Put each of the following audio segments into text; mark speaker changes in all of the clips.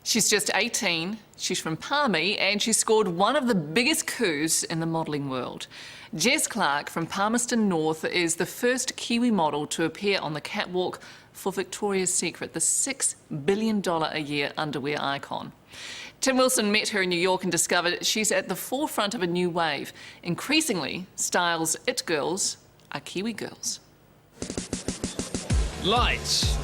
Speaker 1: She's just 18, she's from Palmy, and she scored one of the biggest coups in the modelling world. Jess Clark from Palmerston North is the first Kiwi model to appear on the catwalk for Victoria's Secret, the $6 billion a year underwear icon. Tim Wilson met her in New York and discovered she's at the forefront of a new wave. Increasingly, styles it girls are Kiwi girls.
Speaker 2: Lights,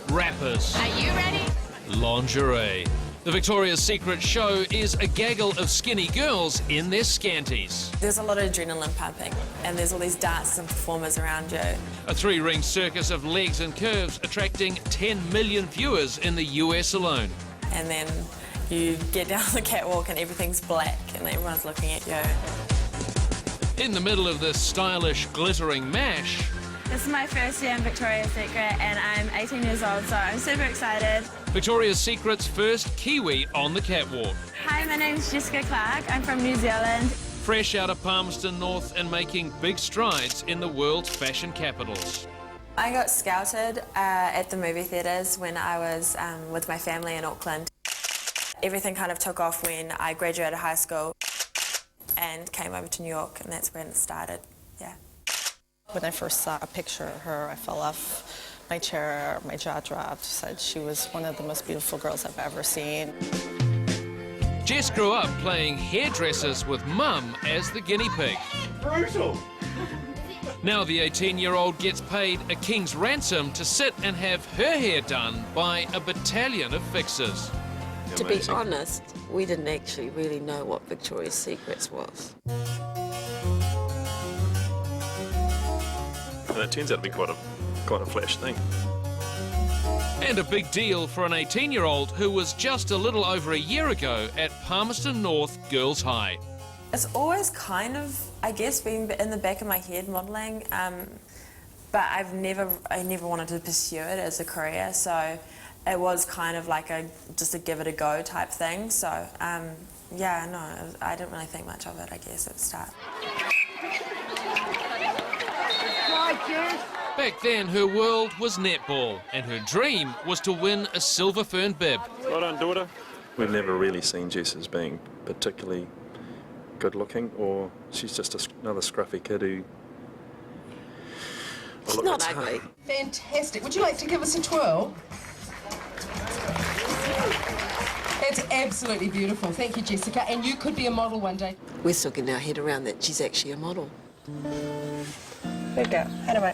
Speaker 2: rappers.
Speaker 3: Are you ready?
Speaker 2: Lingerie. The Victoria's Secret show is a gaggle of skinny girls in their scanties.
Speaker 4: There's a lot of adrenaline pumping, and there's all these dancers and performers around you.
Speaker 2: A three-ring circus of legs and curves attracting 10 million viewers in the US alone.
Speaker 4: And then you get down the catwalk and everything's black and everyone's looking at you.
Speaker 2: In the middle of this stylish, glittering mash,
Speaker 5: This is my first year in Victoria's Secret and I'm 18 years old, so I'm super excited.
Speaker 2: Victoria's Secret's first Kiwi on the catwalk.
Speaker 5: Hi, my name's Jessica Clark. I'm from New Zealand.
Speaker 2: Fresh out of Palmerston North and making big strides in the world's fashion capitals.
Speaker 4: I got scouted at the movie theatres when I was with my family in Auckland. Everything kind of took off when I graduated high school and came over to New York, and that's when it started, yeah.
Speaker 6: When I first saw a picture of her, I fell off my chair, my jaw dropped. Said she was one of the most beautiful girls I've ever seen.
Speaker 2: Jess grew up playing hairdressers with Mum as the guinea pig.
Speaker 7: Brutal!
Speaker 2: Now the 18-year-old gets paid a king's ransom to sit and have her hair done by a battalion of fixers.
Speaker 8: To be honest, we didn't actually really know what Victoria's Secrets was.
Speaker 7: And it turns out to be quite a flash thing.
Speaker 2: And a big deal for an 18-year-old who was just a little over a year ago at Palmerston North Girls High.
Speaker 4: It's always kind of, I guess, been in the back of my head, modelling, but I never wanted to pursue it as a career, so it was kind of like just a give it a go type thing. So, yeah, no, I didn't really think much of it, I guess, at the start.
Speaker 2: Back then, her world was netball, and her dream was to win a silver fern bib.
Speaker 7: Well done, daughter. We've never really seen Jess as being particularly good looking, or she's just another scruffy kid who...
Speaker 8: She's not ugly.
Speaker 9: Fantastic. Would you like to give us a twirl? It's absolutely beautiful. Thank you, Jessica. And you could be a model one day.
Speaker 8: We're still getting our head around that she's actually a model.
Speaker 6: Good girl. Head away.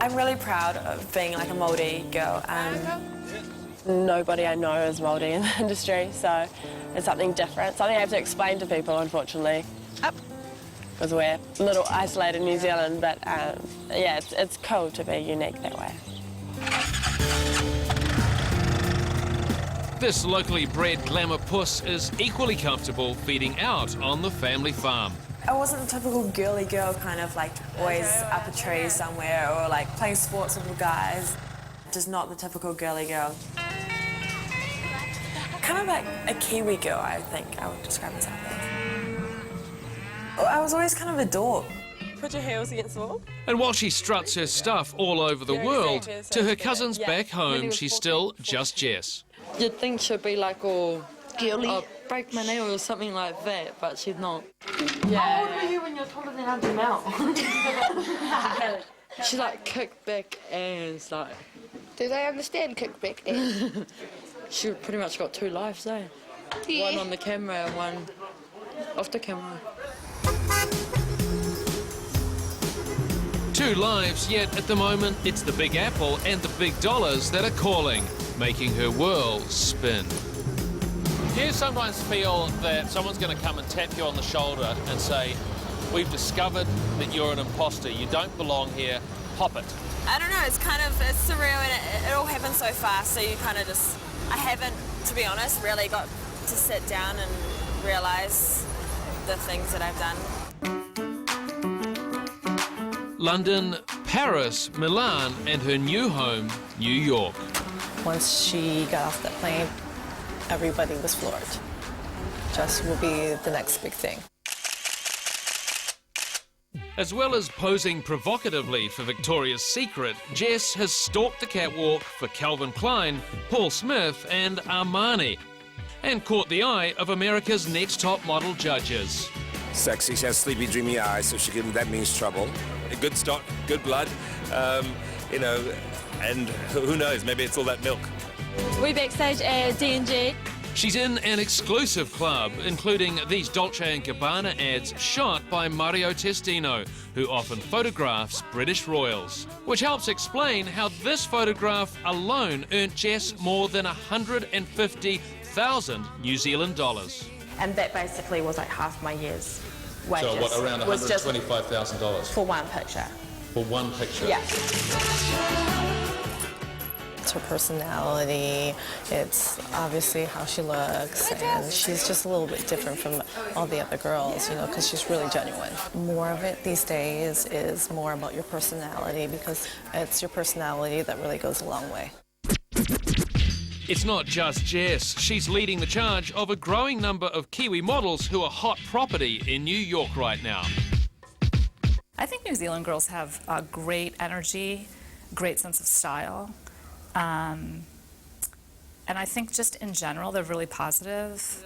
Speaker 4: I'm really proud of being like a mouldy girl.
Speaker 5: Nobody I know is mouldy in the industry, so it's something different, something I have to explain to people, unfortunately. Because we're a little isolated in New Zealand, but yeah, it's cool to be unique that way.
Speaker 2: This locally bred glamour puss is equally comfortable feeding out on the family farm.
Speaker 4: I wasn't the typical girly girl, kind of like always up a tree somewhere or like playing sports with the guys. Just not the typical girly girl. Kind of like a Kiwi girl, I think I would describe myself as. I was always kind of a dork.
Speaker 5: Put your heels against the wall.
Speaker 2: And while she struts her stuff all over the world, to her cousins back home, she's still just Jess.
Speaker 10: You'd think she'd be like all girly, break my nail or something like that, but she's not.
Speaker 5: Yeah. How old were you when you were taller than Auntie Mel?
Speaker 10: She like kicked back and like.
Speaker 3: Do they understand kickback then?
Speaker 10: She pretty much got two lives, eh? Yeah. One on the camera and one off the camera.
Speaker 2: Two lives, yet at the moment it's the big apple and the big dollars that are calling, making her world spin. Do you sometimes feel that someone's going to come and tap you on the shoulder and say, we've discovered that you're an imposter, you don't belong here, pop it?
Speaker 4: I don't know, it's surreal and it all happens so fast, so you kind of just... I haven't, to be honest, really got to sit down and realise the things that I've done.
Speaker 2: London, Paris, Milan and her new home, New York.
Speaker 6: Once she got off the plane, everybody was floored. Jess will be the next big thing.
Speaker 2: As well as posing provocatively for Victoria's Secret, Jess has stalked the catwalk for Calvin Klein, Paul Smith and Armani, and caught the eye of America's next top model judges.
Speaker 11: Sexy, she has sleepy, dreamy eyes, so that means trouble. A good stock, good blood, you know, and who knows, maybe it's all that milk.
Speaker 12: We backstage at D&G.
Speaker 2: She's in an exclusive club, including these Dolce & Gabbana ads shot by Mario Testino, who often photographs British royals. Which helps explain how this photograph alone earned Jess more than 150,000 New Zealand dollars.
Speaker 4: And that basically was like half my year's wages.
Speaker 2: So what, around $125,000?
Speaker 4: For one picture.
Speaker 2: For one picture?
Speaker 4: Yeah.
Speaker 6: It's her personality, it's obviously how she looks, and she's just a little bit different from all the other girls, you know, because she's really genuine. More of it these days is more about your personality, because it's your personality that really goes a long way.
Speaker 2: It's not just Jess. She's leading the charge of a growing number of Kiwi models who are hot property in New York right now.
Speaker 13: I think New Zealand girls have a great energy, great sense of style. And I think just in general, they're really positive.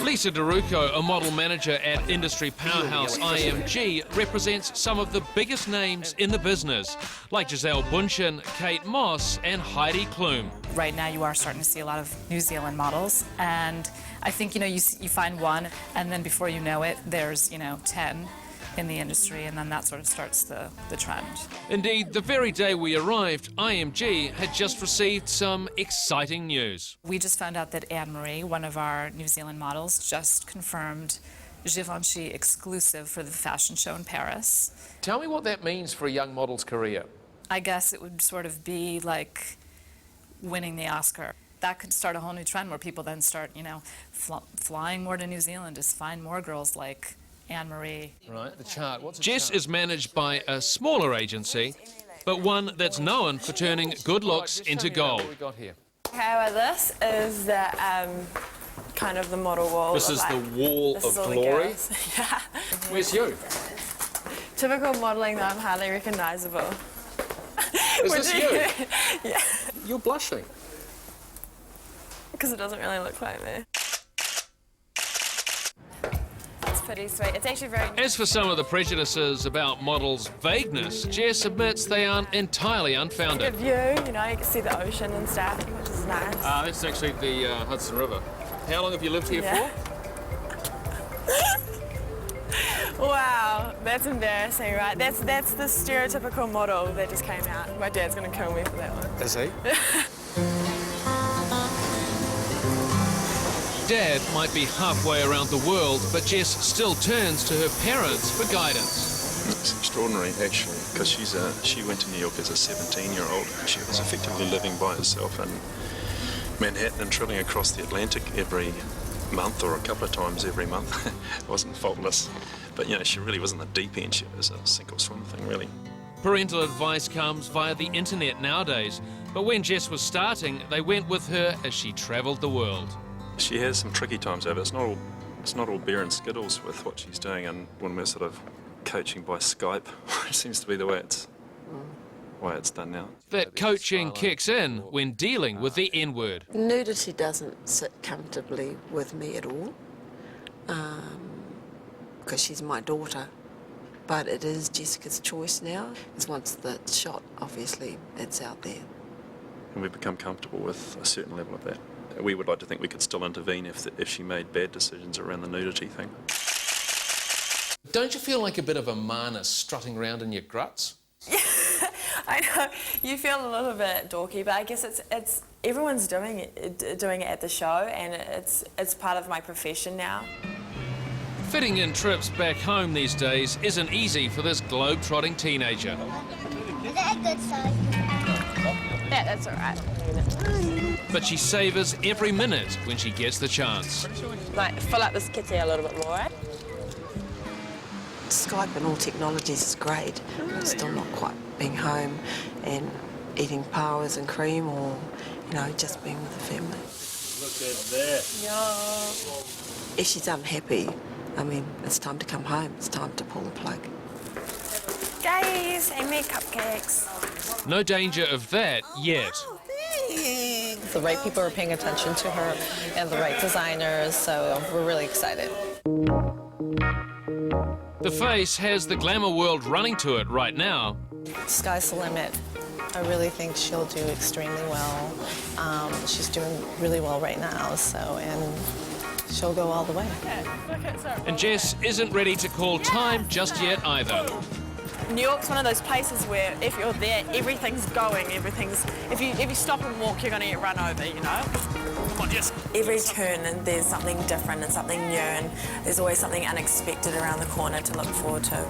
Speaker 2: Lisa DeRucco, a model manager at industry powerhouse IMG, represents some of the biggest names in the business, like Giselle Bundchen, Kate Moss and Heidi Klum.
Speaker 13: Right now you are starting to see a lot of New Zealand models, and I think, you know, you find one, and then before you know it, there's, you know, 10 in the industry, and then that sort of starts the trend.
Speaker 2: Indeed, the very day we arrived, IMG had just received some exciting news.
Speaker 13: We just found out that Anne-Marie, one of our New Zealand models, just confirmed Givenchy exclusive for the fashion show in Paris.
Speaker 2: Tell me what that means for a young model's career.
Speaker 13: I guess it would sort of be like winning the Oscar. That could start a whole new trend where people then start, you know, flying more to New Zealand to find more girls like Anne-Marie.
Speaker 2: Right, the chart. Jess is managed by a smaller agency, but one that's known for turning good looks into gold.
Speaker 4: Okay, well, this is the kind of the model wall.
Speaker 2: This is the wall of glory.
Speaker 4: Yeah.
Speaker 2: Where's you?
Speaker 4: Typical modelling, though, I'm hardly recognisable.
Speaker 2: Is this you?
Speaker 4: Yeah.
Speaker 2: You're blushing.
Speaker 4: Because it doesn't really look like me. Pretty sweet. It's actually very...
Speaker 2: As for some of the prejudices about models' vagueness, Jess admits they aren't entirely unfounded.
Speaker 4: Good view, you know, you can see the ocean and stuff, which is nice.
Speaker 2: That's actually the Hudson River. How long have you lived here for?
Speaker 4: Wow, that's embarrassing, right? That's the stereotypical model that just came out. My dad's going to kill me for that one.
Speaker 11: Is he?
Speaker 2: Dad might be halfway around the world, but Jess still turns to her parents for guidance.
Speaker 7: It's extraordinary, actually, because she went to New York as a 17-year-old. She was effectively living by herself in Manhattan and travelling across the Atlantic every month or a couple of times every month. It wasn't faultless, but, you know, she really wasn't the deep end. She was a sink or swim thing, really.
Speaker 2: Parental advice comes via the internet nowadays, but when Jess was starting, they went with her as she travelled the world.
Speaker 7: She has some tricky times over. It's not all beer and skittles with what she's doing, and when we're sort of coaching by Skype, which seems to be the way it's done now.
Speaker 2: That coaching kicks in when dealing with the N-word.
Speaker 8: Nudity doesn't sit comfortably with me at all, because she's my daughter. But it is Jessica's choice now. Because once that's shot, obviously, it's out there.
Speaker 7: And we've become comfortable with a certain level of that. We would like to think we could still intervene if she made bad decisions around the nudity thing.
Speaker 2: Don't you feel like a bit of a mana strutting around in your gruts?
Speaker 4: Yeah, I know. You feel a little bit dorky, but I guess it's everyone's doing it at the show, and it's part of my profession now.
Speaker 2: Fitting in trips back home these days isn't easy for this globe-trotting teenager.
Speaker 12: Is that a good size?
Speaker 4: Yeah, that's all right.
Speaker 2: But she savours every minute when she gets the chance.
Speaker 5: Might fill up this kitty a little bit more, eh?
Speaker 8: Skype and all technologies is great. I'm still not quite being home and eating powers and cream, or, you know, just being with the family.
Speaker 11: Look at that.
Speaker 8: If she's unhappy, I mean, it's time to come home. It's time to pull the plug.
Speaker 4: Yay, send me cupcakes.
Speaker 2: No danger of that yet.
Speaker 6: The right people are paying attention to her and the right designers, so we're really excited.
Speaker 2: The face has the glamour world running to it right now.
Speaker 6: Sky's the limit. I really think she'll do extremely well. She's doing really well right now, and she'll go all the way.
Speaker 2: And Jess isn't ready to call time just yet either.
Speaker 5: New York's one of those places where if you're there, everything's going, if you stop and walk, you're going to get run over, you know? Come on, Jess.
Speaker 4: Every turn and there's something different and something new, and there's always something unexpected around the corner to look forward to.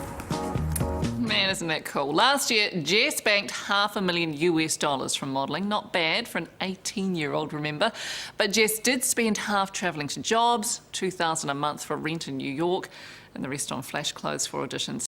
Speaker 1: Man, isn't that cool? Last year, Jess banked $500,000 US from modelling. Not bad for an 18-year-old, remember? But Jess did spend half travelling to jobs, $2,000 a month for rent in New York, and the rest on flash clothes for auditions.